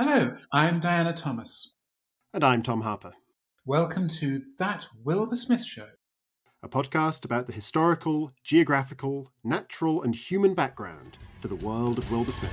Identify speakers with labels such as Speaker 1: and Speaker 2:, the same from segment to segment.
Speaker 1: Hello, I'm Diana Thomas.
Speaker 2: And I'm Tom Harper,
Speaker 1: Welcome to That Wilbur Smith Show.
Speaker 2: a podcast about the historical, geographical, natural, and human background to the world of Wilbur Smith.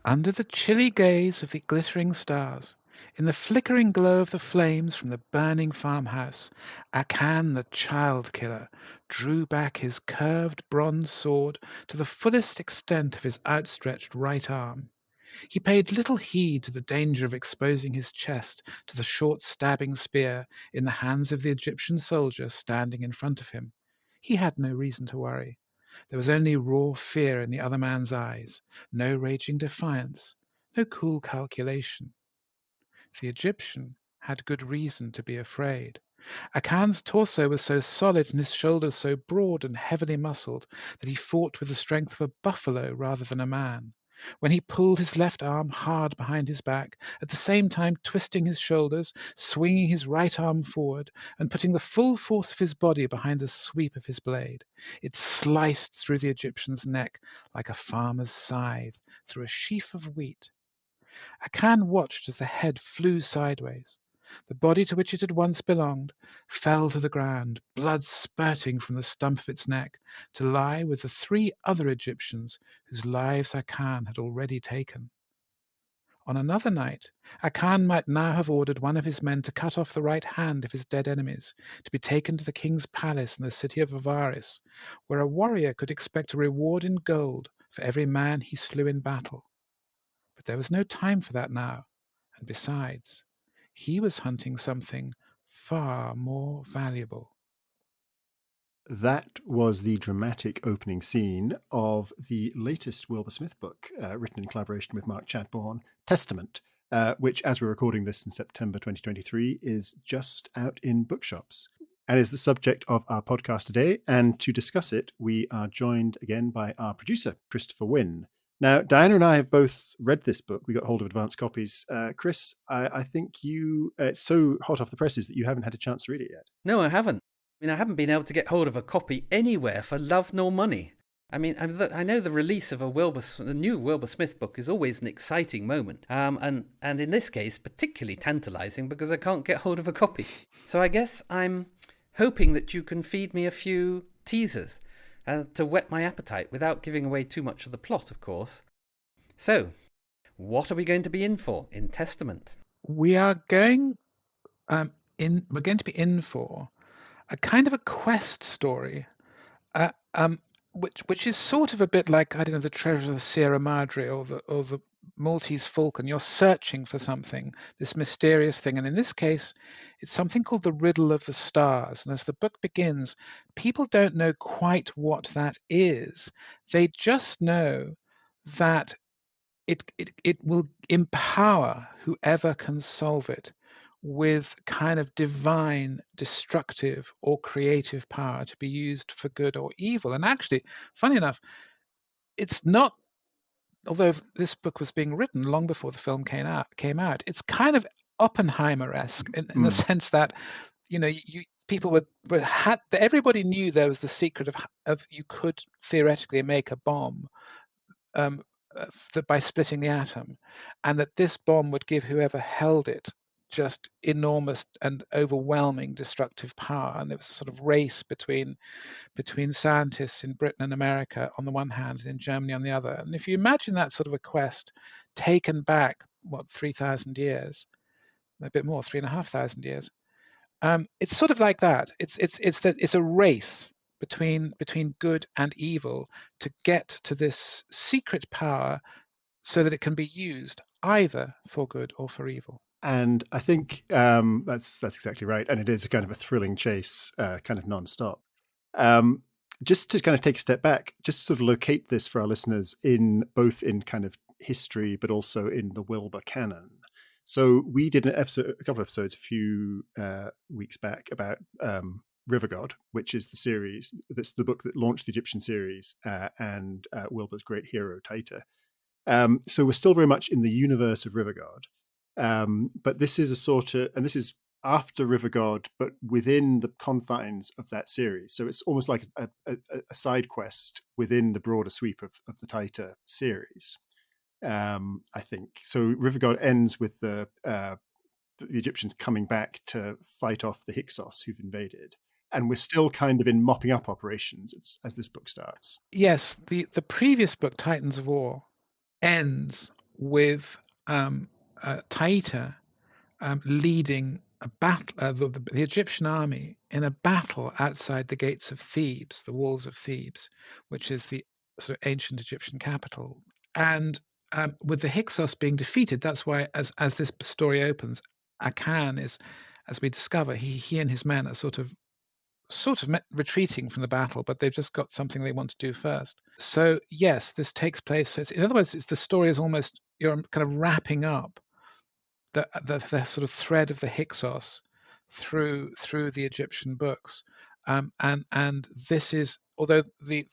Speaker 3: Under the chilly gaze of the glittering stars, in the flickering glow of the flames from the burning farmhouse, Akan the child killer drew back his curved bronze sword to the fullest extent of his outstretched right arm. He paid little heed to the danger of exposing his chest to the short stabbing spear in the hands of the Egyptian soldier standing in front of him. He had no reason to worry. There was only raw fear in the other man's eyes, no raging defiance, no cool calculation. The Egyptian had good reason to be afraid. Akan's torso was so solid and his shoulders so broad and heavily muscled that he fought with the strength of a buffalo rather than a man. When he pulled his left arm hard behind his back, at the same time twisting his shoulders, swinging his right arm forward, and putting the full force of his body behind the sweep of his blade, it sliced through the Egyptian's neck like a farmer's scythe through a sheaf of wheat. Akan watched as the head flew sideways. The body to which it had once belonged fell to the ground, blood spurting from the stump of its neck, to lie with the three other Egyptians whose lives Akan had already taken. On another night, Akan might now have ordered one of his men to cut off the right hand of his dead enemies, to be taken to the king's palace in the city of Avaris, where a warrior could expect a reward in gold for every man he slew in battle. But there was no time for that now, and besides, he was hunting something far more valuable.
Speaker 2: That was the dramatic opening scene of the latest Wilbur Smith book, written in collaboration with Mark Chadbourne, Testament, which, as we're recording this in September 2023, is just out in bookshops and is the subject of our podcast today. And to discuss it, we are joined again by our producer, Christopher Wynn. Now, Diana and I have both read this book. We got hold of advanced copies. Chris, I think it's so hot off the presses that you haven't had a chance to read it yet.
Speaker 4: No, I haven't. I haven't been able to get hold of a copy anywhere for love nor money. I know the release of a new Wilbur Smith book is always an exciting moment, and in this case, particularly tantalising because I can't get hold of a copy. So I guess I'm hoping that you can feed me a few teasers to whet my appetite without giving away too much of the plot, of course. So, what are we going to be in for in Testament?
Speaker 3: We are going we're going to be in for a kind of a quest story, which is sort of a bit like, I don't know, the Treasure of the Sierra Madre or the Maltese Falcon. You're searching for something, this mysterious thing, and in this case, it's something called the Riddle of the Stars. And as the book begins, people don't know quite what that is. They just know that it will empower whoever can solve it with kind of divine, destructive, or creative power to be used for good or evil. And actually, funny enough, it's not, although this book was being written long before the film came out, it's kind of Oppenheimer-esque in the sense that, people everybody knew there was the secret of you could theoretically make a bomb by splitting the atom, and that this bomb would give whoever held it just enormous and overwhelming destructive power. And there was a sort of race between scientists in Britain and America on the one hand and in Germany on the other. And if you imagine that sort of a quest taken back, 3,000 years, a bit more, 3,500 years, it's sort of like that. It's a race between good and evil to get to this secret power so that it can be used either for good or for evil.
Speaker 2: And I think that's exactly right. And it is a kind of a thrilling chase, kind of nonstop. Just to kind of take a step back, just sort of locate this for our listeners both in kind of history, but also in the Wilbur canon. So we did a couple of episodes a few weeks back about River God, which is the series, that's the book that launched the Egyptian series, and Wilbur's great hero, Taita. So we're still very much in the universe of River God. But this is and this is after River God, but within the confines of that series. So it's almost like a side quest within the broader sweep of the Taita series. I think so. River God ends with the Egyptians coming back to fight off the Hyksos who've invaded, and we're still kind of in mopping up operations as this book starts.
Speaker 3: Yes, the previous book, Titans of War, ends with Taita leading a battle, the Egyptian army in a battle outside the gates of Thebes, the walls of Thebes, which is the sort of ancient Egyptian capital. And with the Hyksos being defeated, that's why, as this story opens, Akan is, as we discover, he and his men are sort of retreating from the battle, but they've just got something they want to do first. So yes, this takes place. In other words, the story is almost, you're kind of wrapping up the sort of thread of the Hyksos through the Egyptian books, and this is, although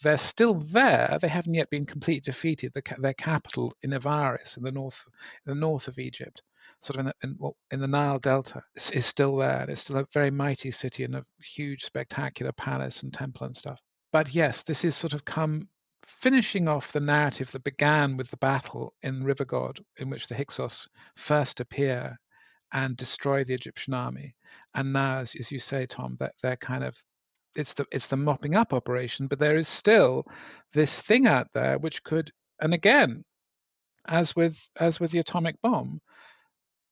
Speaker 3: they're still there, they haven't yet been completely defeated. Their capital in Avaris, in the north of Egypt, sort of in the Nile Delta, is still there. It's still a very mighty city and a huge, spectacular palace and temple and stuff. But yes, this is sort of finishing off the narrative that began with the battle in River God, in which the Hyksos first appear and destroy the Egyptian army. And now, as you say, Tom, that they're kind of, it's the mopping up operation, but there is still this thing out there which could, and again, as with the atomic bomb,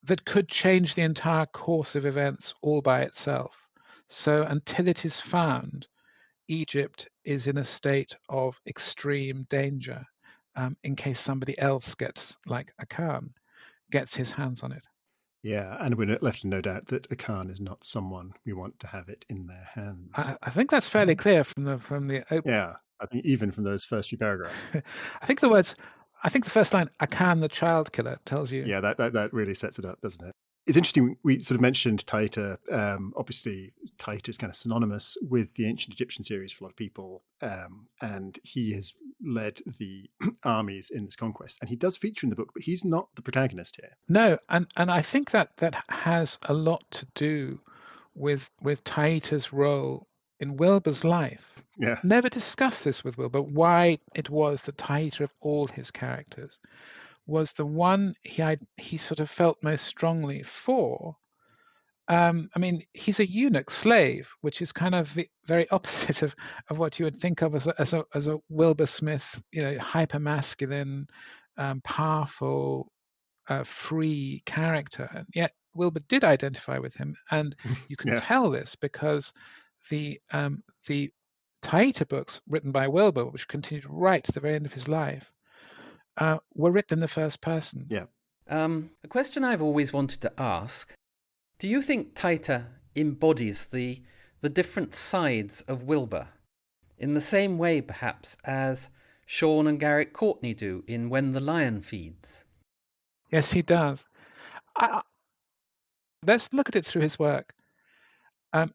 Speaker 3: that could change the entire course of events all by itself. So until it is found, Egypt is in a state of extreme danger, in case somebody else like Akan, gets his hands on it.
Speaker 2: Yeah, and we're left in no doubt that Akan is not someone we want to have it in their hands.
Speaker 3: I think that's fairly clear from the open.
Speaker 2: Yeah, I think even from those first few paragraphs.
Speaker 3: I think the first line, Akan the child killer, tells you.
Speaker 2: Yeah, that really sets it up, doesn't it? It's interesting, we sort of mentioned Taita. Obviously, Taita is kind of synonymous with the ancient Egyptian series for a lot of people, and he has led the armies in this conquest. And he does feature in the book, but he's not the protagonist here.
Speaker 3: No, and I think that has a lot to do with Taita's role in Wilbur's life.
Speaker 2: Yeah.
Speaker 3: Never discussed this with Wilbur, why it was that Taita, of all his characters, was the one he sort of felt most strongly for. I mean, he's a eunuch slave, which is kind of the very opposite of what you would think of as a Wilbur Smith, hyper masculine, powerful, free character. And yet Wilbur did identify with him, and you can tell this because the Taita books written by Wilbur, which continued right to the very end of his life, were written in the first person.
Speaker 2: Yeah.
Speaker 4: A question I've always wanted to ask: do you think Taita embodies the different sides of Wilbur, in the same way perhaps as Sean and Garrett Courtney do in When the Lion Feeds?
Speaker 3: Yes, he does. Let's look at it through his work.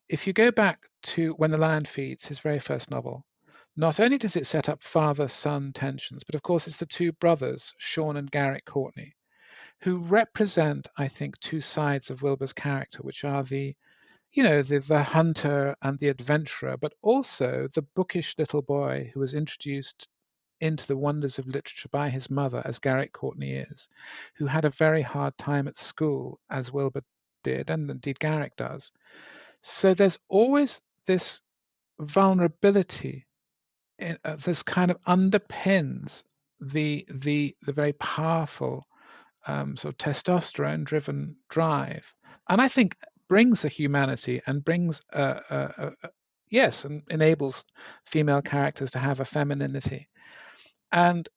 Speaker 3: If you go back to When the Lion Feeds, his very first novel, not only does it set up father-son tensions, but of course it's the two brothers, Sean and Garrett Courtney, who represent, I think, two sides of Wilbur's character, which are the hunter and the adventurer, but also the bookish little boy who was introduced into the wonders of literature by his mother, as Garrett Courtney is, who had a very hard time at school, as Wilbur did, and indeed Garrett does. So there's always this vulnerability, this kind of underpins the very powerful sort of testosterone-driven drive, and I think brings a humanity and brings and enables female characters to have a femininity, and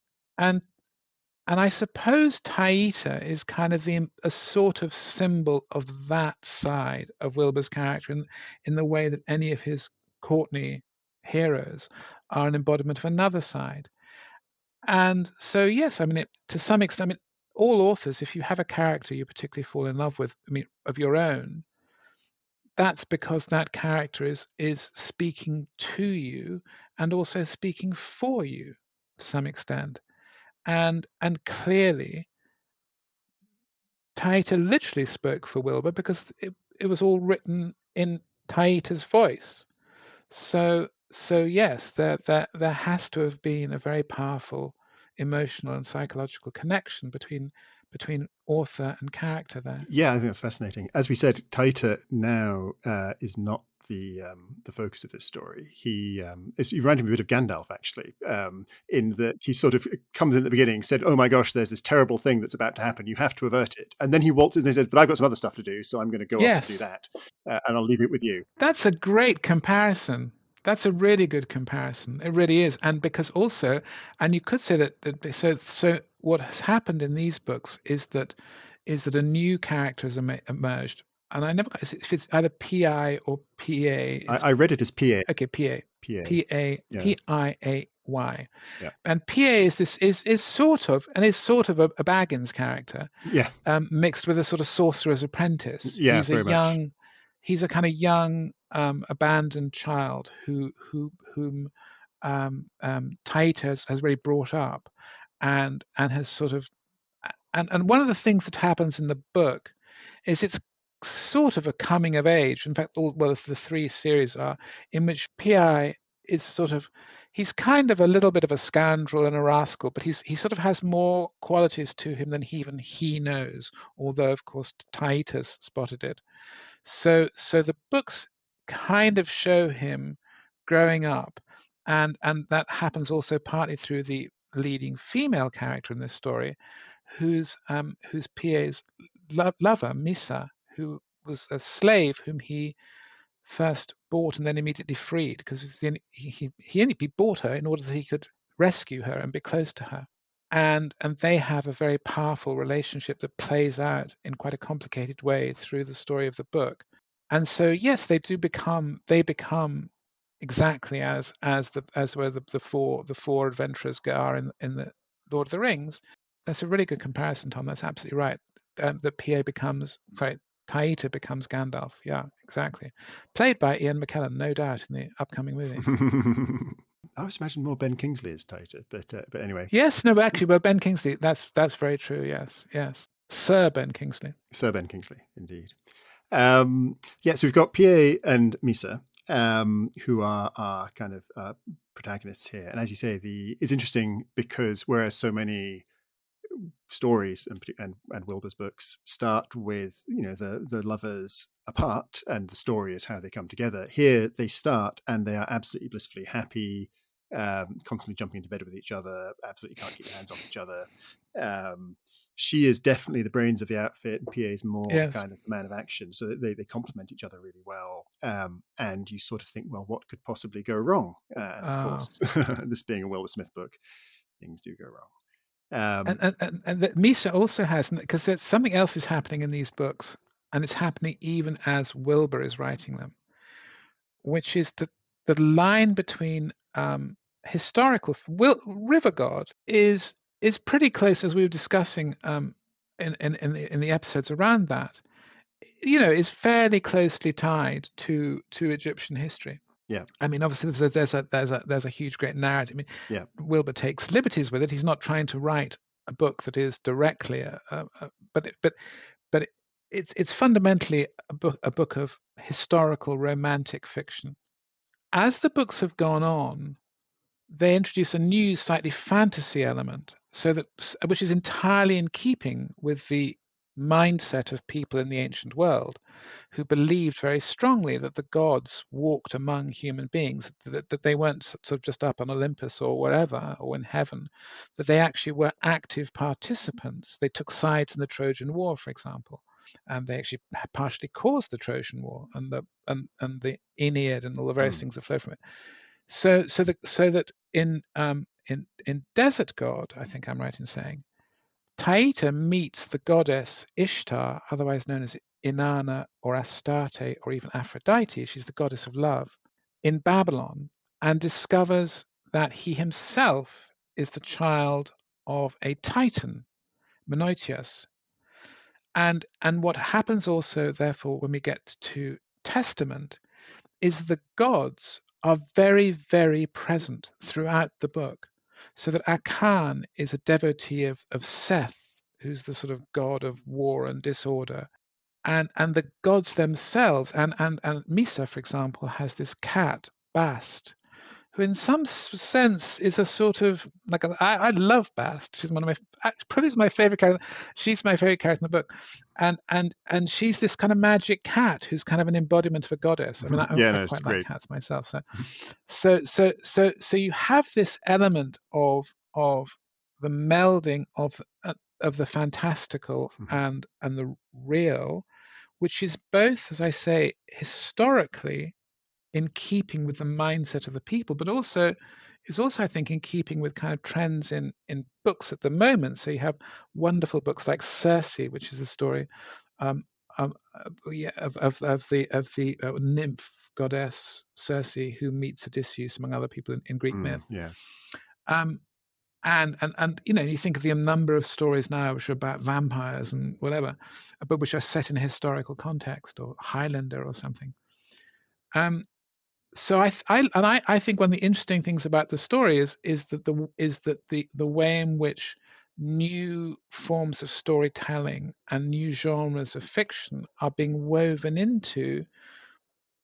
Speaker 3: I suppose Taita is kind of a sort of symbol of that side of Wilbur's character, in the way that any of his Courtney heroes are an embodiment of another side. And so, yes, I mean, to some extent, all authors, if you have a character you particularly fall in love with, of your own, that's because that character is speaking to you and also speaking for you to some extent. And clearly, Taita literally spoke for Wilbur because it was all written in Taita's voice. So yes, there has to have been a very powerful emotional and psychological connection between author and character there.
Speaker 2: Yeah, I think that's fascinating. As we said, Taita now is not the focus of this story. He you remind him a bit of Gandalf, actually, in that he sort of comes in at the beginning, said, "Oh my gosh, there's this terrible thing that's about to happen. You have to avert it." And then he waltzes and he says, "But I've got some other stuff to do, so I'm going to go off and do
Speaker 3: Yes,
Speaker 2: that, and I'll leave it with you."
Speaker 3: that's a great comparison. That's a really good comparison. It really is. And because also, and you could say that so what has happened in these books is that a new character has emerged. And I never if it's either PI or PA.
Speaker 2: I read it as PA.
Speaker 3: Okay, PA.
Speaker 2: PA. Yeah.
Speaker 3: PIAY.
Speaker 2: Yeah.
Speaker 3: And PA is sort of a Baggins character.
Speaker 2: Yeah.
Speaker 3: Mixed with a sort of sorcerer's apprentice.
Speaker 2: Yeah,
Speaker 3: He's
Speaker 2: very much.
Speaker 3: He's a kind of young, abandoned child whom Taita has really brought up, and has sort of, and one of the things that happens in the book is it's sort of a coming of age. In fact, the three series are, in which PI is sort of, he's kind of a little bit of a scoundrel and a rascal, but he sort of has more qualities to him than even he knows, although of course Taita's spotted it. So the books kind of show him growing up, and that happens also partly through the leading female character in this story, who's PA's lover, Misa, who was a slave whom he first bought and then immediately freed, because he only bought her in order that he could rescue her and be close to her. And they have a very powerful relationship that plays out in quite a complicated way through the story of the book. And so yes, they become exactly as where the four adventurers are in the Lord of the Rings. That's a really good comparison, Tom. That's absolutely right. Taita becomes Gandalf. Yeah, exactly. Played by Ian McKellen, no doubt, in the upcoming movie.
Speaker 2: I was imagining more Ben Kingsley as Taita, but anyway.
Speaker 3: Yes, no, actually, well, Ben Kingsley. That's very true. Yes, Sir Ben Kingsley.
Speaker 2: Sir Ben Kingsley, indeed. So we've got PA and Misa, who are our kind of protagonists here. And as you say, it's interesting because whereas so many stories and Wilbur's books start with the lovers apart and the story is how they come together, here they start and they are absolutely blissfully happy, constantly jumping into bed with each other, absolutely can't keep their hands off each other. She is definitely the brains of the outfit, and PA is more kind of the man of action. So they complement each other really well. And you sort of think, well, what could possibly go wrong? And of course, this being a Wilbur Smith book, things do go wrong.
Speaker 3: And that Misa also has, because there's something else is happening in these books, and it's happening even as Wilbur is writing them, which is the line between historical river god is pretty close, as we were discussing in the episodes around that. Is fairly closely tied to Egyptian history.
Speaker 2: Yeah.
Speaker 3: I mean, obviously, there's a huge, great narrative. I mean,
Speaker 2: yeah.
Speaker 3: Wilbur takes liberties with it. He's not trying to write a book that is directly but it's fundamentally a book of historical romantic fiction. As the books have gone on, they introduce a new, slightly fantasy element, which is entirely in keeping with the mindset of people in the ancient world, who believed very strongly that the gods walked among human beings, that they weren't sort of just up on Olympus or wherever, or in heaven, that they actually were active participants. They took sides in the Trojan War, for example, and they actually partially caused the Trojan War and the Aeneid and all the various things that flow from it. So that in Desert God, I think I'm right in saying, Taita meets the goddess Ishtar, otherwise known as Inanna or Astarte or even Aphrodite. She's the goddess of love in Babylon, and discovers that he himself is the child of a Titan monoitios. And what happens also, therefore, when we get to Testament, is the gods are very, very present throughout the book. So that Akan is a devotee of Seth, who's the sort of god of war and disorder. And the gods themselves, and Misa, for example, has this cat, Bast, who in some sense is a sort of like I love Bast. She's one of my probably my favorite character. She's my favorite character in the book, and she's this kind of magic cat who's kind of an embodiment of a goddess. I mean,
Speaker 2: Yeah,
Speaker 3: I
Speaker 2: no, it's
Speaker 3: quite like
Speaker 2: great.
Speaker 3: cats myself. So you have this element of the melding of the fantastical and the real, which is both, as I say, historically in keeping with the mindset of the people, but also is also, I think, in keeping with kind of trends in books at the moment. So you have wonderful books like Circe, which is a story um, yeah, of the nymph goddess Circe who meets Odysseus, among other people in Greek myth.
Speaker 2: Yeah.
Speaker 3: Um, and you think of the number of stories now which are about vampires and whatever, but which are set in a historical context, or Highlander or something. So I think one of the interesting things about the story is that the way in which new forms of storytelling and new genres of fiction are being woven into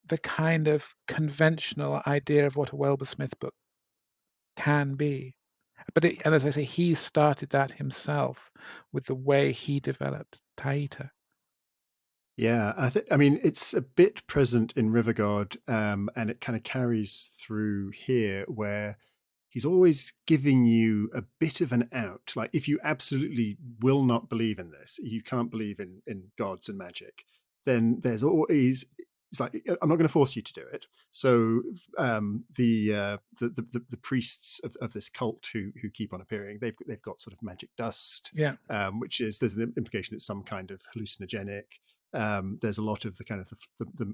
Speaker 3: the kind of conventional idea of what a Wilbur Smith book can be. And as I say, he started that himself with the way he developed Taita.
Speaker 2: Yeah, I mean, it's a bit present in Rivergod, and it kind of carries through here, where he's always giving you a bit of an out. Like, if you absolutely will not believe in this, you can't believe in gods and magic, then there's always, it's like, I'm not going to force you to do it. So the priests of this cult who keep on appearing, they've got sort of magic dust,
Speaker 3: Yeah.
Speaker 2: which is, there's an implication it's some kind of hallucinogenic. There's a lot of the kind of the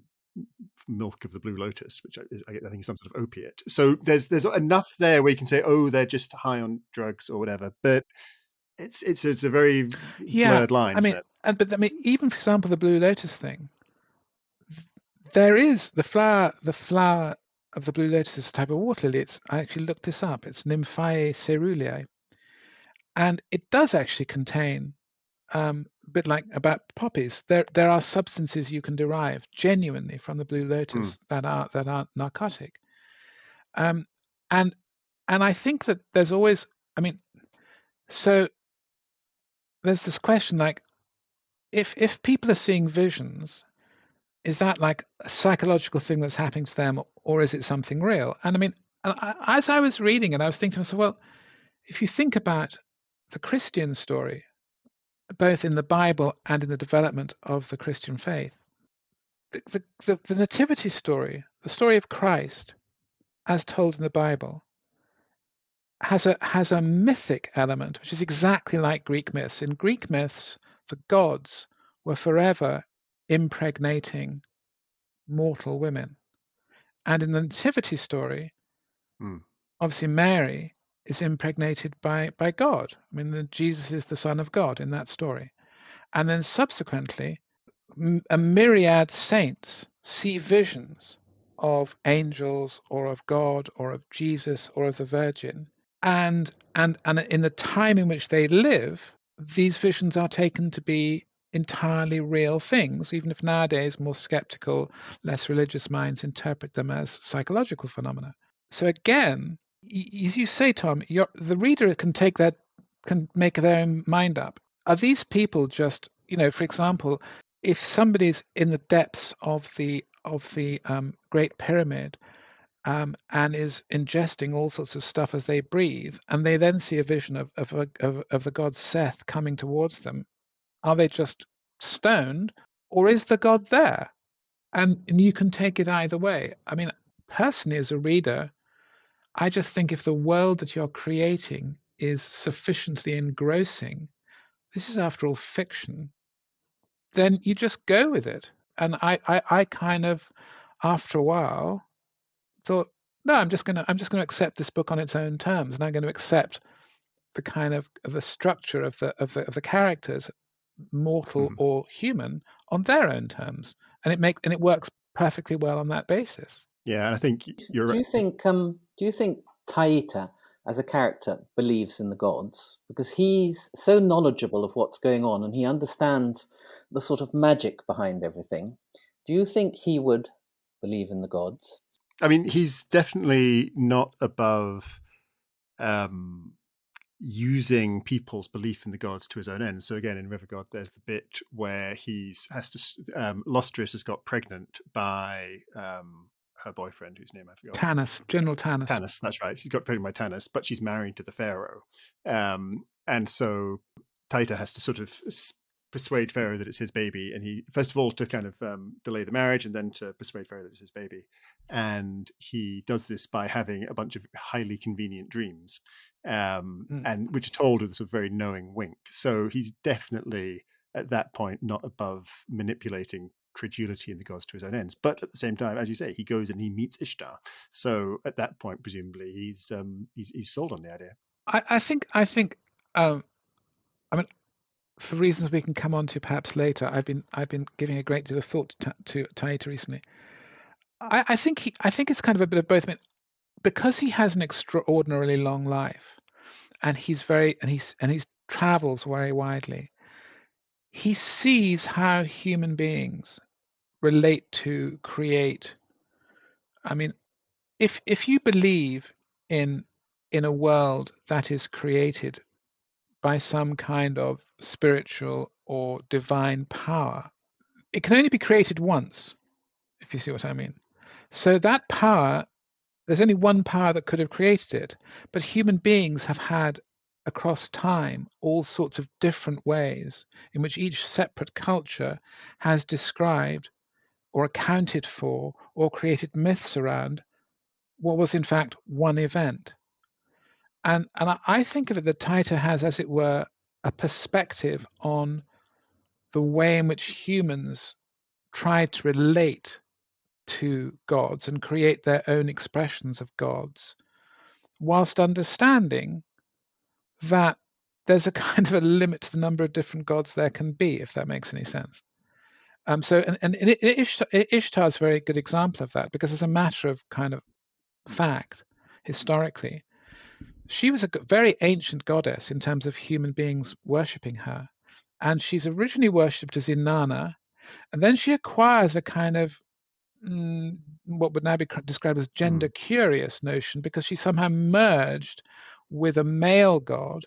Speaker 2: milk of the blue lotus, which I think is some sort of opiate. So there's enough there where you can say, oh, they're just high on drugs or whatever. But it's a very blurred line, isn't it?
Speaker 3: But I mean, even for example, the blue lotus thing. There is the flower of the blue lotus is a type of water lily. I actually looked this up. It's Nymphaea caerulea, and it does actually contain a bit like about poppies. There are substances you can derive genuinely from the blue lotus that are narcotic. And I think that there's always, I mean, so there's this question like, if people are seeing visions, is that like a psychological thing that's happening to them, or is it something real? And I mean, as I was reading it, I was thinking to myself, well, if you think about the Christian story, both in the Bible and in the development of the Christian faith, the nativity story, the story of Christ, as told in the Bible, has a mythic element, which is exactly like Greek myths. In Greek myths, the gods were forever impregnating mortal women. And in the nativity story, obviously Mary is impregnated by God. I mean, Jesus is the Son of God in that story. And then subsequently, a myriad saints see visions of angels or of God or of Jesus or of the Virgin. And in the time in which they live, these visions are taken to be entirely real things, even if nowadays more skeptical, less religious minds interpret them as psychological phenomena. So again, as you say, Tom, the reader can make their own mind up. Are these people just, for example, if somebody's in the depths of the Great Pyramid and is ingesting all sorts of stuff as they breathe, and they then see a vision of the god Seth coming towards them, are they just stoned, or is the god there? And you can take it either way. I mean, personally, as a reader, I just think if the world that you're creating is sufficiently engrossing, this is after all fiction, then you just go with it. And I kind of, after a while, thought, no, I'm just gonna accept this book on its own terms, and I'm going to accept the kind of the structure of the characters, mortal or human, on their own terms, and it works perfectly well on that basis.
Speaker 2: Yeah, and I think you're
Speaker 5: Do
Speaker 2: right.
Speaker 5: you think Taita as a character believes in the gods? Because he's so knowledgeable of what's going on and he understands the sort of magic behind everything. Do you think he would believe in the gods?
Speaker 2: I mean, he's definitely not above using people's belief in the gods to his own ends. So again, in River God, there's the bit where Lostris has got pregnant by her boyfriend, whose name I forgot.
Speaker 3: Tanis, General Tanis.
Speaker 2: Tanis, that's right. She's got pregnant by Tanis, but she's married to the pharaoh, and so Taita has to sort of persuade Pharaoh that it's his baby, and he first of all to kind of delay the marriage, and then to persuade Pharaoh that it's his baby. And he does this by having a bunch of highly convenient dreams, and which are told with a sort of very knowing wink. So he's definitely at that point not above manipulating credulity in the gods to his own ends. But at the same time, as you say, he goes and he meets Ishtar. So at that point, presumably, he's sold on the idea.
Speaker 3: I think I mean, for reasons we can come on to perhaps later, I've been giving a great deal of thought to Taita recently. I think it's kind of a bit of both. I mean, because he has an extraordinarily long life, and he's travels very widely. He sees how human beings relate to create. I mean, if you believe in a world that is created by some kind of spiritual or divine power, it can only be created once, if you see what I mean. So that power, there's only one power that could have created it, but human beings have had across time all sorts of different ways in which each separate culture has described or accounted for or created myths around what was in fact one event. And I think of it that Taita has, as it were, a perspective on the way in which humans try to relate to gods and create their own expressions of gods, whilst understanding that there's a kind of a limit to the number of different gods there can be, if that makes any sense. Ishtar is a very good example of that, because as a matter of kind of fact, historically, she was a very ancient goddess in terms of human beings worshipping her. And she's originally worshipped as Inanna, and then she acquires a kind of what would now be described as gender curious notion, because she somehow merged with a male god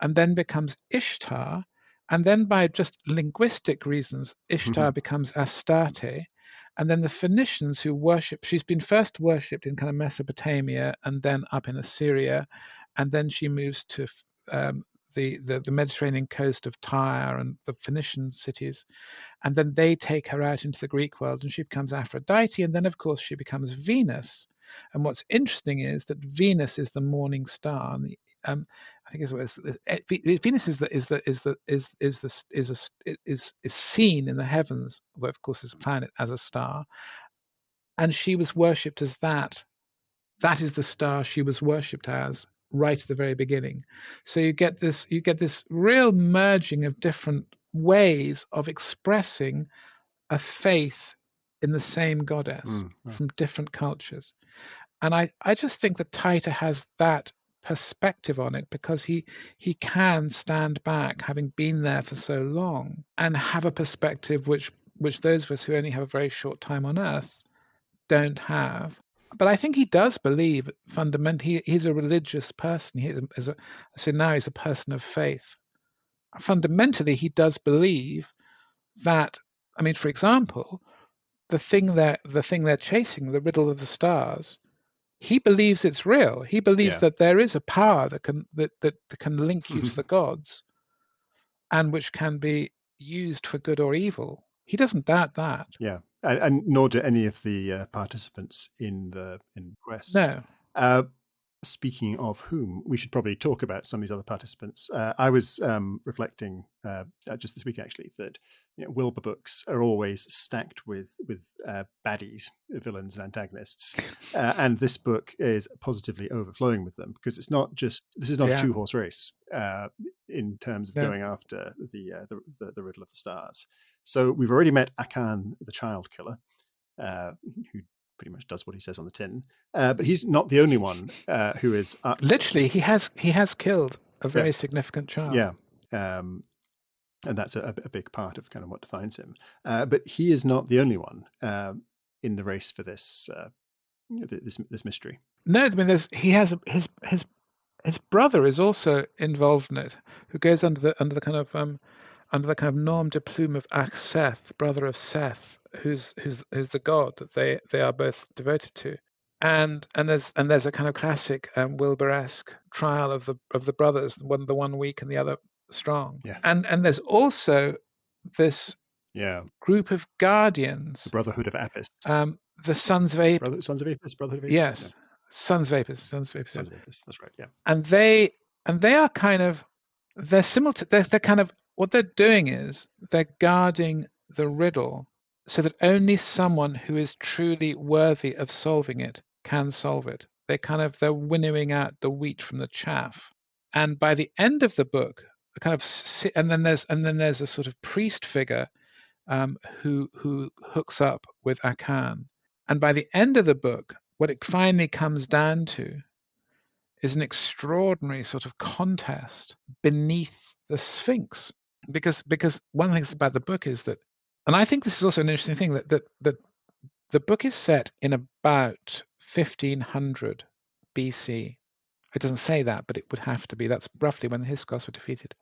Speaker 3: and then becomes Ishtar. And then by just linguistic reasons, Ishtar becomes Astarte. And then the Phoenicians who worship, she's been first worshipped in kind of Mesopotamia and then up in Assyria. And then she moves to the Mediterranean coast of Tyre and the Phoenician cities. And then they take her out into the Greek world and she becomes Aphrodite. And then, of course, she becomes Venus. And what's interesting is that Venus is the morning star. And I think Venus is seen in the heavens, although of course is a planet, as a star, and she was worshipped as that. That is the star she was worshipped as right at the very beginning. So you get this real merging of different ways of expressing a faith in the same goddess from different cultures. And I just think that Taita has that perspective on it, because he can stand back, having been there for so long, and have a perspective which those of us who only have a very short time on earth don't have. But I think he does believe fundamentally. He's a religious person. So now he's a person of faith. Fundamentally, he does believe that. I mean, for example, the thing they're chasing, the riddle of the stars, he believes it's real. He believes that there is a power that can link you to the gods, and which can be used for good or evil. He doesn't doubt that.
Speaker 2: Yeah, and nor do any of the participants in the quest.
Speaker 3: No.
Speaker 2: Speaking of whom, we should probably talk about some of these other participants. I was reflecting just this week, actually, that Wilbur books are always stacked with baddies, villains, and antagonists, and this book is positively overflowing with them, because this is not a two-horse race in terms of going after the riddle of the stars. So we've already met Akan, the child killer, who pretty much does what he says on the tin, but he's not the only one who is
Speaker 3: literally he has killed a very significant child.
Speaker 2: Yeah. And that's a big part of kind of what defines him. But he is not the only one in the race for this mystery.
Speaker 3: No, I mean, his brother is also involved in it, who goes under the kind of nom de plume of Seth, brother of Seth, who's the god that they are both devoted to. And there's a kind of classic Wilbur-esque trial of the brothers, the one weak and the other strong.
Speaker 2: Yeah.
Speaker 3: And there's also this group of guardians,
Speaker 2: the Brotherhood of Apis,
Speaker 3: the Sons of Apis.
Speaker 2: Sons of Apis, Brotherhood of Apis.
Speaker 3: Yes,
Speaker 2: yeah.
Speaker 3: Sons of Apis.
Speaker 2: Sons of Apis. That's right. Yeah.
Speaker 3: And they are kind of they're kind of what they're doing is they're guarding the riddle so that only someone who is truly worthy of solving it can solve it. They're winnowing out the wheat from the chaff. And by the end of the book, and then there's a sort of priest figure who hooks up with Akan. And by the end of the book, what it finally comes down to is an extraordinary sort of contest beneath the Sphinx. Because one of the things about the book is that, and I think this is also an interesting thing, that the book is set in about 1500 BC. It doesn't say that, but it would have to be. That's roughly when the Hyksos were defeated.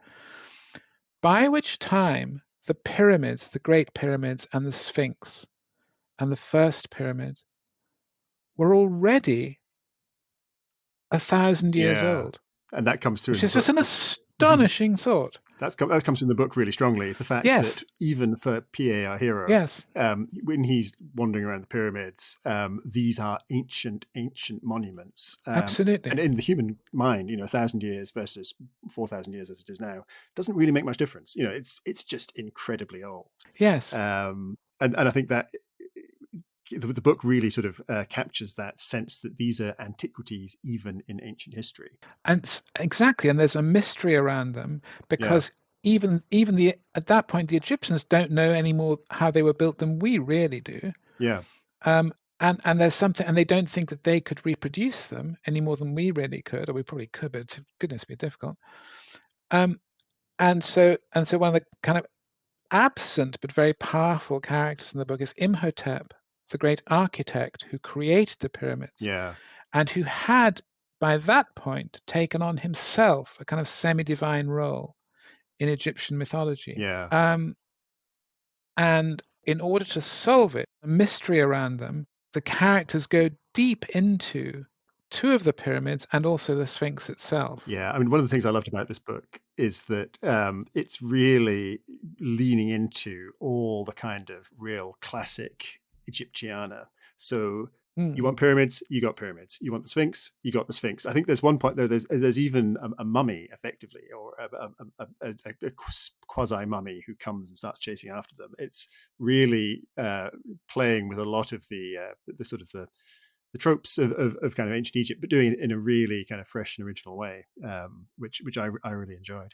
Speaker 3: By which time the pyramids, the Great Pyramids and the Sphinx and the first pyramid were already 1,000 years old.
Speaker 2: And that comes through.
Speaker 3: Which is just an astonishing thought.
Speaker 2: That comes in the book really strongly. The fact that even for P.A., our hero, when he's wandering around the pyramids, these are ancient monuments.
Speaker 3: Absolutely.
Speaker 2: And in the human mind, 1,000 years versus 4,000 years as it is now doesn't really make much difference. It's just incredibly old.
Speaker 3: Yes.
Speaker 2: And I think that the book really sort of captures that sense that these are antiquities even in ancient history.
Speaker 3: And exactly, and there's a mystery around them because even at that point the Egyptians don't know any more how they were built than we really do.
Speaker 2: Yeah.
Speaker 3: And there's something, and they don't think that they could reproduce them any more than we really could, or we probably could, but to goodness, it'd be difficult. And so one of the kind of absent but very powerful characters in the book is Imhotep, the great architect who created the pyramids, and who had, by that point, taken on himself a kind of semi-divine role in Egyptian mythology. And in order to solve it, a mystery around them, the characters go deep into two of the pyramids and also the Sphinx itself.
Speaker 2: Yeah, I mean, one of the things I loved about this book is that it's really leaning into all the kind of real classic Egyptiana. So you want pyramids, you got pyramids. You want the Sphinx, you got the Sphinx. I think there's one point there. There's even a mummy, effectively, or a quasi mummy who comes and starts chasing after them. It's really playing with a lot of the sort of the tropes of kind of ancient Egypt, but doing it in a really kind of fresh and original way, which I really enjoyed.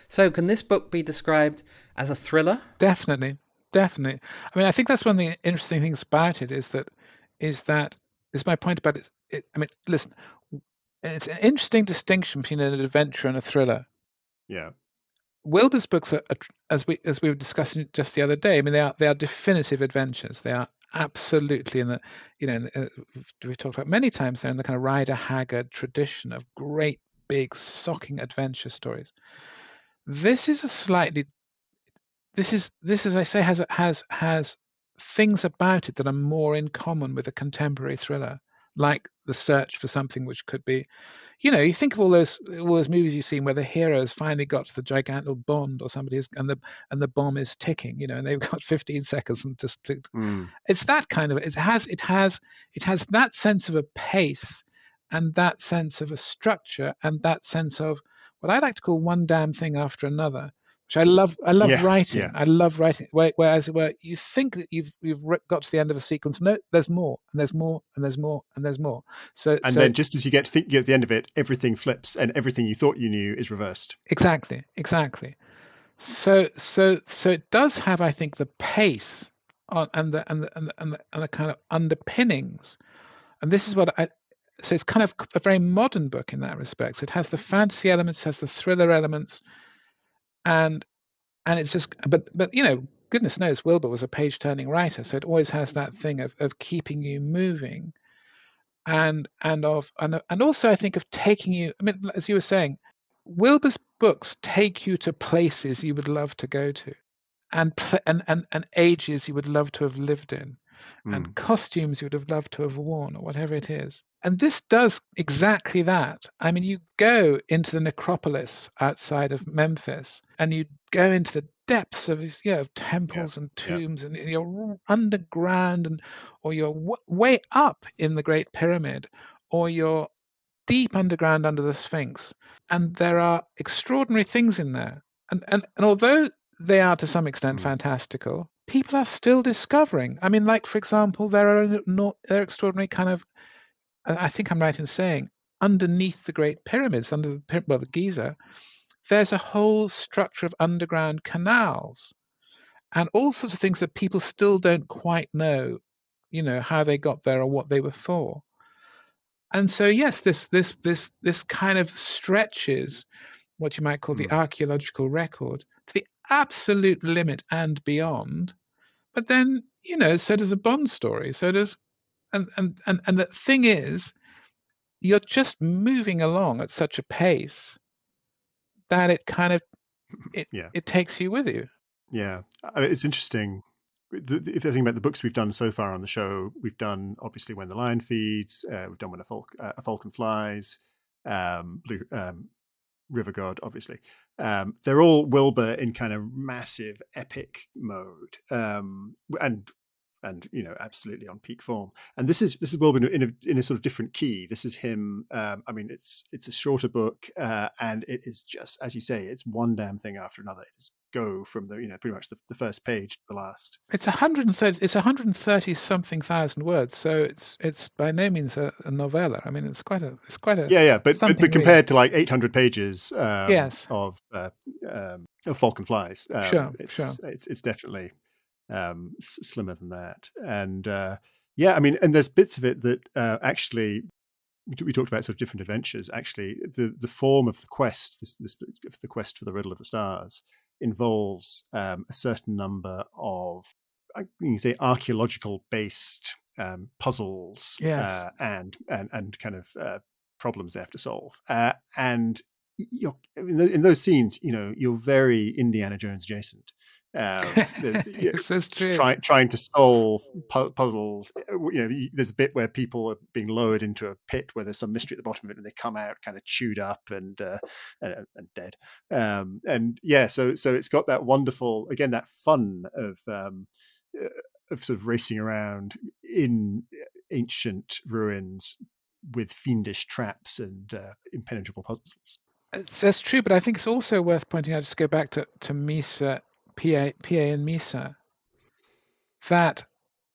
Speaker 4: So, can this book be described as a thriller?
Speaker 3: Definitely. I mean, I think that's one of the interesting things about it is my point about it. I mean, listen, it's an interesting distinction between an adventure and a thriller.
Speaker 2: Yeah. Wilbur's
Speaker 3: books are, as we were discussing just the other day. I mean, they are definitive adventures. They are absolutely in the, we've talked about many times. They're in the kind of Rider Haggard tradition of great, big, socking adventure stories. This is as I say, has things about it that are more in common with a contemporary thriller, like the search for something which could be, you think of all those movies you've seen where the heroes finally got to the gigantic bond or somebody is, and the bomb is ticking, and they've got 15 seconds and just to, it's that kind of, it has that sense of a pace and that sense of a structure and that sense of what I like to call one damn thing after another. which I love. I love writing.
Speaker 2: Yeah.
Speaker 3: I love writing. Whereas you think that you've got to the end of a sequence. No, there's more, and there's more, and there's more, and there's more. So
Speaker 2: then just as you get to the end of it, everything flips, and everything you thought you knew is reversed.
Speaker 3: Exactly. So it does have, I think, the pace and the kind of underpinnings, and this is what I. So it's kind of a very modern book in that respect. So it has the fantasy elements, has the thriller elements, and it's just. But goodness knows, Wilbur was a page-turning writer, so it always has that thing of keeping you moving, and also I think of taking you. I mean, as you were saying, Wilbur's books take you to places you would love to go to, and ages you would love to have lived in, and costumes you would have loved to have worn, or whatever it is. And this does exactly that. I mean, you go into the necropolis outside of Memphis, and you go into the depths of temples and tombs, and you're underground, or you're way up in the Great Pyramid, or you're deep underground under the Sphinx. And there are extraordinary things in there. And although they are to some extent fantastical, people are still discovering. I mean, like, for example, there are extraordinary kind of, I think I'm right in saying, underneath the Great Pyramids, under the Giza, there's a whole structure of underground canals and all sorts of things that people still don't quite know, how they got there or what they were for. And so, yes, this kind of stretches what you might call the archaeological record to the absolute limit and beyond. But then, so does a Bond story. So does, and the thing is, you're just moving along at such a pace that it kind of it takes you with you.
Speaker 2: Yeah, I mean, it's interesting. If you think about the books we've done so far on the show, we've done obviously When the Lion Feeds, we've done When a Falcon Flies, River God, obviously. They're all Wilbur in kind of massive epic mode, and absolutely on peak form. And this is Wilbur in a sort of different key. This is him. I mean, it's a shorter book, and it is just, as you say, it's one damn thing after another. It is go from the pretty much the first page to the last.
Speaker 3: It's 130. It's 130 something thousand words. So it's by no means a novella. I mean, it's quite a
Speaker 2: But compared to like 800 pages
Speaker 3: yes.
Speaker 2: of Falcon Flies,
Speaker 3: sure.
Speaker 2: It's definitely slimmer than that. And I mean, and there's bits of it that actually we talked about sort of different adventures. Actually, the form of the quest, the quest for the Riddle of the Stars, involves a certain number of, you can say, archaeological based puzzles,
Speaker 3: yes.
Speaker 2: and kind of problems they have to solve. And in those scenes, you're very Indiana Jones adjacent.
Speaker 3: That's true.
Speaker 2: Trying to solve puzzles. There's a bit where people are being lowered into a pit where there's some mystery at the bottom of it, and they come out kind of chewed up and dead. So it's got that wonderful, again, that fun of sort of racing around in ancient ruins with fiendish traps and impenetrable puzzles.
Speaker 3: That's true, but I think it's also worth pointing out, just go back to Misa, PA and Misa, that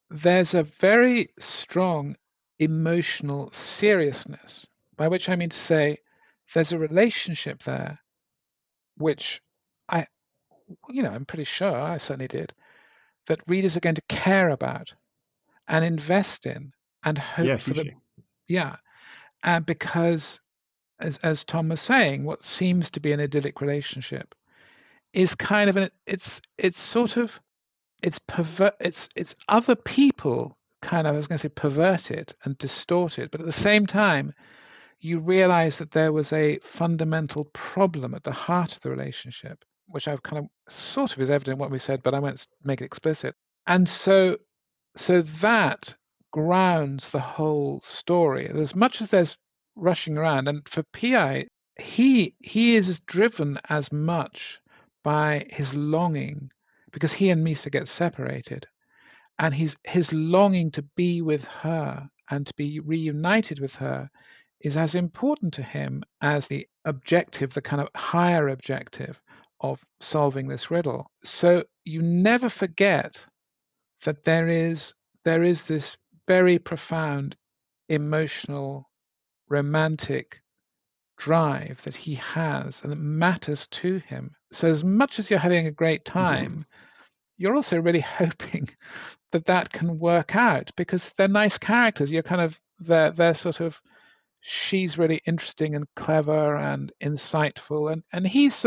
Speaker 3: there's a very strong emotional seriousness, by which I mean to say there's a relationship there, which I'm pretty sure, I certainly did, that readers are going to care about and invest in and hope for
Speaker 2: hugely.
Speaker 3: And because, as Tom was saying, what seems to be an idyllic relationship is kind of it's other people kind of, I was going to say, pervert it and distort it, but at the same time you realize that there was a fundamental problem at the heart of the relationship, which I've kind of sort of is evident in what we said, but I won't make it explicit. And so that grounds the whole story. As much as there's rushing around, and for P.I., he is driven as much by his longing, because he and Misa get separated, and his longing to be with her and to be reunited with her is as important to him as the objective, the kind of higher objective solving this riddle. So you never forget that there is this very profound emotional, romantic drive that he has and that matters to him. So as much as you're having a great time, you're also really hoping that can work out, because they're nice characters. You're kind of they're sort of, she's really interesting and clever and insightful, and he's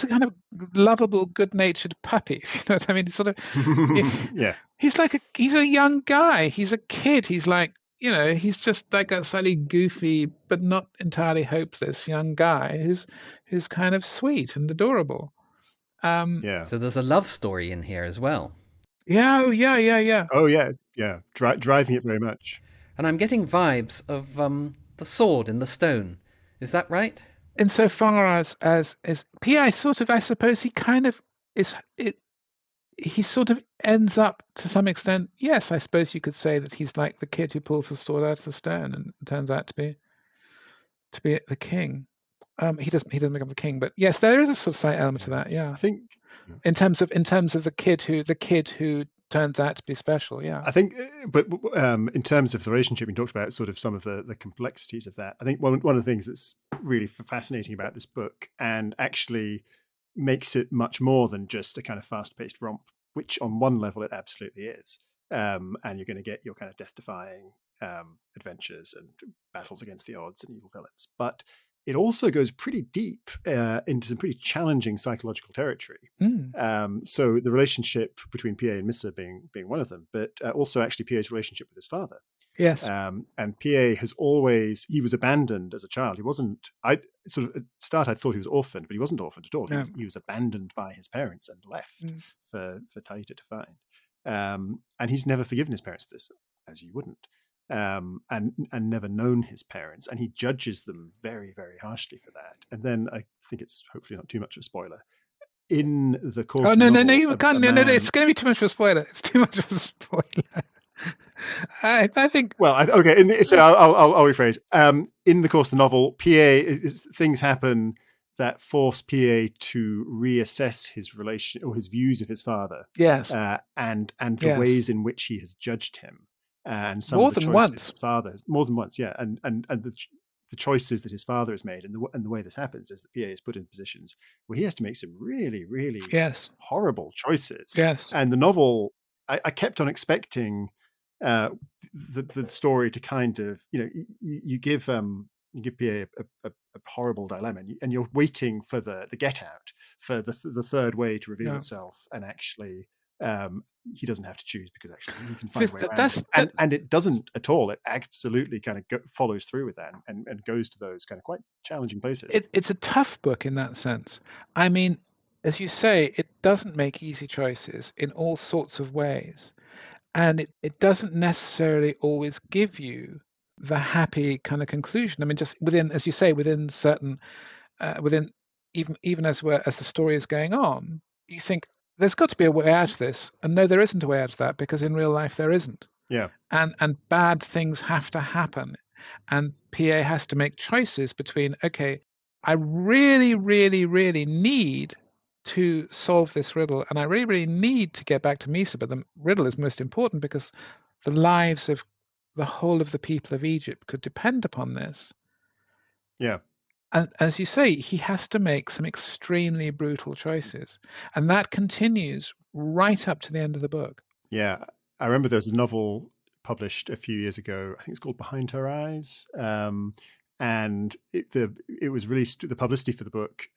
Speaker 3: a kind of lovable, good-natured puppy, if you know what I mean. He's sort of
Speaker 2: Yeah.
Speaker 3: he's a young guy. He's a kid. He's like, he's just like a slightly goofy but not entirely hopeless young guy who's kind of sweet and adorable.
Speaker 2: Yeah.
Speaker 4: So there's a love story in here as well.
Speaker 3: Yeah.
Speaker 2: Oh, yeah. Yeah. Driving it very much.
Speaker 4: And I'm getting vibes of the sword in the stone. Is that right?
Speaker 3: Insofar as P.I. sort of, I suppose he kind of he sort of ends up to some extent. Yes, I suppose you could say that he's like the kid who pulls the sword out of the stone and turns out to be the king. He doesn't become the king, but yes, there is a sort of slight element to that. Yeah,
Speaker 2: I think
Speaker 3: in terms of the kid who turns out to be special. Yeah,
Speaker 2: I think, but in terms of the relationship, we talked about sort of some of the complexities of that. I think one of the things that's really fascinating about this book, and actually makes it much more than just a kind of fast-paced romp, which on one level it absolutely is, and you're going to get your kind of death-defying adventures and battles against the odds and evil villains, but it also goes pretty deep into some pretty challenging psychological territory. So the relationship between PA and Missa being one of them, but also actually PA's relationship with his father.
Speaker 3: Yes.
Speaker 2: And PA he was abandoned as a child. He wasn't, at start I thought he was orphaned, but he wasn't orphaned at all.
Speaker 3: No.
Speaker 2: He was abandoned by his parents and left for Taita to find. And he's never forgiven his parents for this, as you wouldn't. And never known his parents, and he judges them very, very harshly for that. And then I think it's hopefully not too much of a spoiler. In the course of the novel,
Speaker 3: you can't. No, it's going to be too much of a spoiler. It's too much of a spoiler. I think.
Speaker 2: Well, okay. So I'll rephrase. In the course of the novel, things happen that force PA to reassess his relation or his views of his father.
Speaker 3: Yes.
Speaker 2: And the ways in which he has judged him. And some
Speaker 3: more
Speaker 2: of the
Speaker 3: than
Speaker 2: choices
Speaker 3: once.
Speaker 2: his father has, more than once, yeah, and the choices that his father has made, and the way this happens is that PA is put in positions where he has to make some really, really horrible choices.
Speaker 3: Yes,
Speaker 2: and the novel, I kept on expecting the story to kind of, you give PA a horrible dilemma, and you're waiting for the get out, for the third way to reveal itself, and actually. He doesn't have to choose, because actually he can find a way around it. And it doesn't at all. It absolutely kind of follows through with that and goes to those kind of quite challenging places.
Speaker 3: It's a tough book in that sense. I mean, as you say, it doesn't make easy choices in all sorts of ways. And it doesn't necessarily always give you the happy kind of conclusion. I mean, just within, as you say, within certain, even as the story is going on, you think, there's got to be a way out of this, and no, there isn't a way out of that, because in real life there isn't.
Speaker 2: Yeah.
Speaker 3: And bad things have to happen, and PA has to make choices between, okay, I really, really, really need to solve this riddle, and I really, really need to get back to Misa, but the riddle is most important because the lives of the whole of the people of Egypt could depend upon this.
Speaker 2: Yeah.
Speaker 3: And as you say, he has to make some extremely brutal choices. And that continues right up to the end of the book.
Speaker 2: Yeah. I remember there was a novel published a few years ago. I think it's called Behind Her Eyes. And it was released, the publicity for the book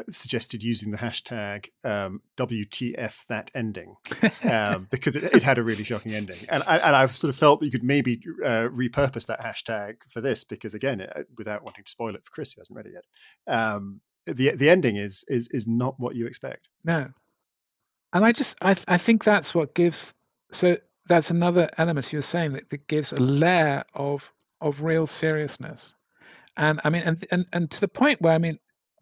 Speaker 2: suggested using the hashtag WTF that ending, because it had a really shocking ending, and I've sort of felt that you could maybe repurpose that hashtag for this, because again, without wanting to spoil it for Chris, who hasn't read it yet, the ending is not what you expect.
Speaker 3: No, and I think that's what gives. So that's another element you're saying that gives a layer of real seriousness, and I mean, and to the point where, I mean,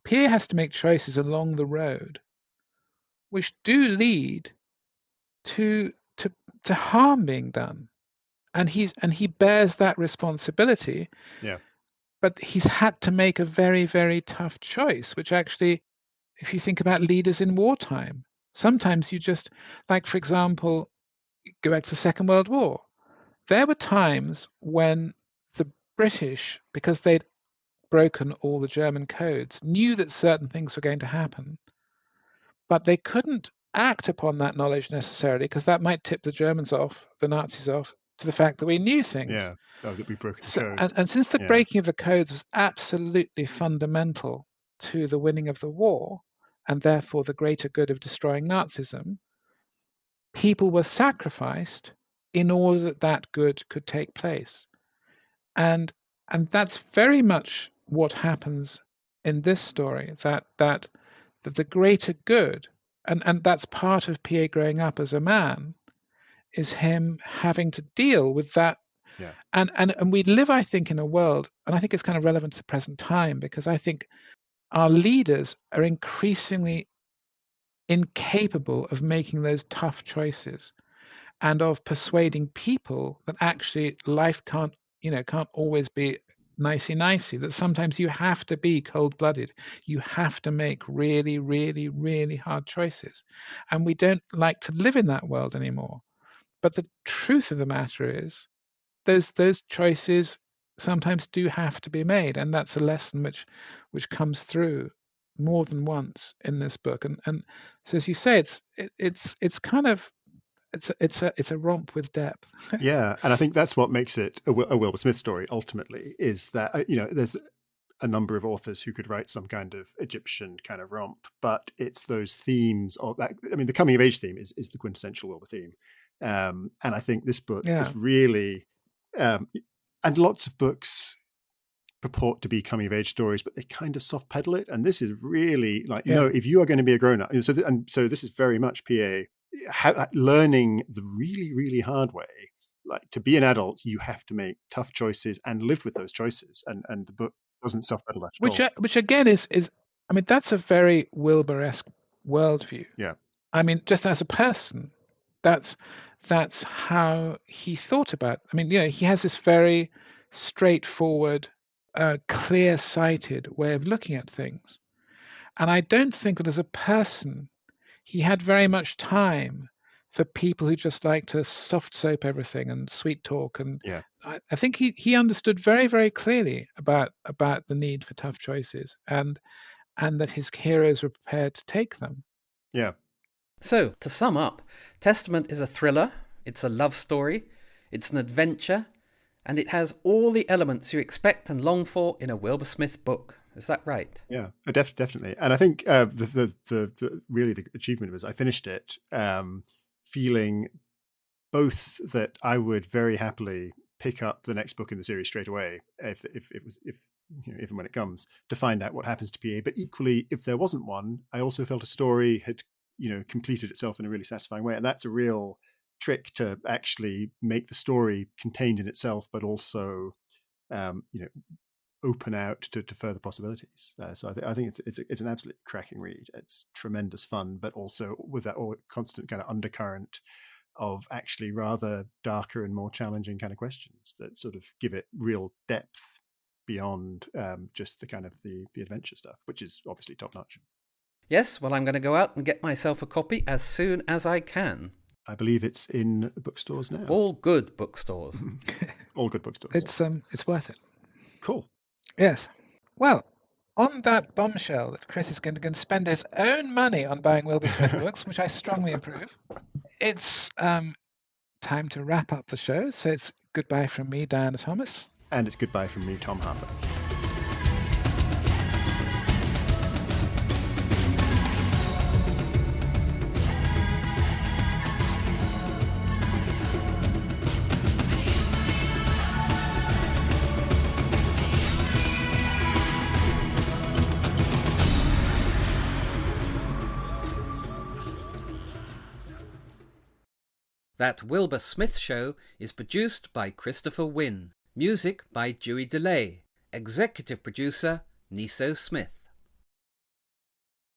Speaker 3: Pierre has to make choices along the road which do lead to harm being done, and he bears that responsibility.
Speaker 2: Yeah.
Speaker 3: but he's had to make a very, very tough choice, which actually, if you think about leaders in wartime, sometimes you just, like, for example, go back to the Second World War. There were times when the British, because they'd broken all the German codes, knew that certain things were going to happen, but they couldn't act upon that knowledge necessarily, because that might tip the Germans off, the Nazis off, to the fact that we knew things.
Speaker 2: Yeah, that we've broken
Speaker 3: So,
Speaker 2: codes.
Speaker 3: and since the
Speaker 2: Yeah.
Speaker 3: breaking of the codes was absolutely fundamental to the winning of the war, and therefore the greater good of destroying Nazism, people were sacrificed in order that that good could take place. And that's very much what happens in this story, that the greater good, and that's part of PA growing up as a man, is him having to deal with that.
Speaker 2: Yeah.
Speaker 3: And we live, I think, in a world, and I think it's kind of relevant to the present time, because I think our leaders are increasingly incapable of making those tough choices and of persuading people that actually life can't always be nicey, that sometimes you have to be cold-blooded. You have to make really, really, really hard choices. And we don't like to live in that world anymore. But the truth of the matter is, those choices sometimes do have to be made, and that's a lesson which comes through more than once in this book. And so, as you say, it's kind of it's a romp with depth.
Speaker 2: Yeah, and I think that's what makes it a Wilbur Smith story. Ultimately, is that there's a number of authors who could write some kind of Egyptian kind of romp, but it's those themes of that. I mean, the coming of age theme is the quintessential Wilbur theme, and I think this book is really, and lots of books purport to be coming of age stories, but they kind of soft pedal it, and this is really like, no, if you are going to be a grown up, so this is very much PA learning the really, really hard way. Like, to be an adult, you have to make tough choices and live with those choices, and the book doesn't soft pedal that at all.
Speaker 3: Which again is I mean, that's a very Wilbur-esque worldview.
Speaker 2: Yeah.
Speaker 3: I mean, just as a person, that's how he thought about. I mean, he has this very straightforward, clear-sighted way of looking at things, and I don't think that as a person he had very much time for people who just like to soft soap everything and sweet talk. And I think he understood very, very clearly about the need for tough choices, and that his heroes were prepared to take them.
Speaker 2: Yeah.
Speaker 4: So, to sum up, Testament is a thriller, it's a love story, it's an adventure, and it has all the elements you expect and long for in a Wilbur Smith book. Is that right?
Speaker 2: Yeah, definitely. And I think the really the achievement was I finished it feeling both that I would very happily pick up the next book in the series straight away if even when it comes, to find out what happens to PA. But equally, if there wasn't one, I also felt a story had completed itself in a really satisfying way, and that's a real trick, to actually make the story contained in itself, but also open out to further possibilities. So I think it's an absolutely cracking read. It's tremendous fun, but also with that constant kind of undercurrent of actually rather darker and more challenging kind of questions that sort of give it real depth beyond just the kind of the adventure stuff, which is obviously top notch.
Speaker 4: Yes, well, I'm going to go out and get myself a copy as soon as I can.
Speaker 2: I believe it's in bookstores now.
Speaker 4: All good bookstores.
Speaker 2: All good bookstores.
Speaker 3: It's worth it.
Speaker 2: Cool.
Speaker 3: Yes. Well, on that bombshell that Chris is going to spend his own money on buying Wilbur Smith books, which I strongly approve, it's time to wrap up the show. So it's goodbye from me, Diana Thomas.
Speaker 2: And it's goodbye from me, Tom Harper.
Speaker 4: That Wilbur Smith Show is produced by Christopher Wynne. Music by Dewey DeLay. Executive producer, Niso Smith.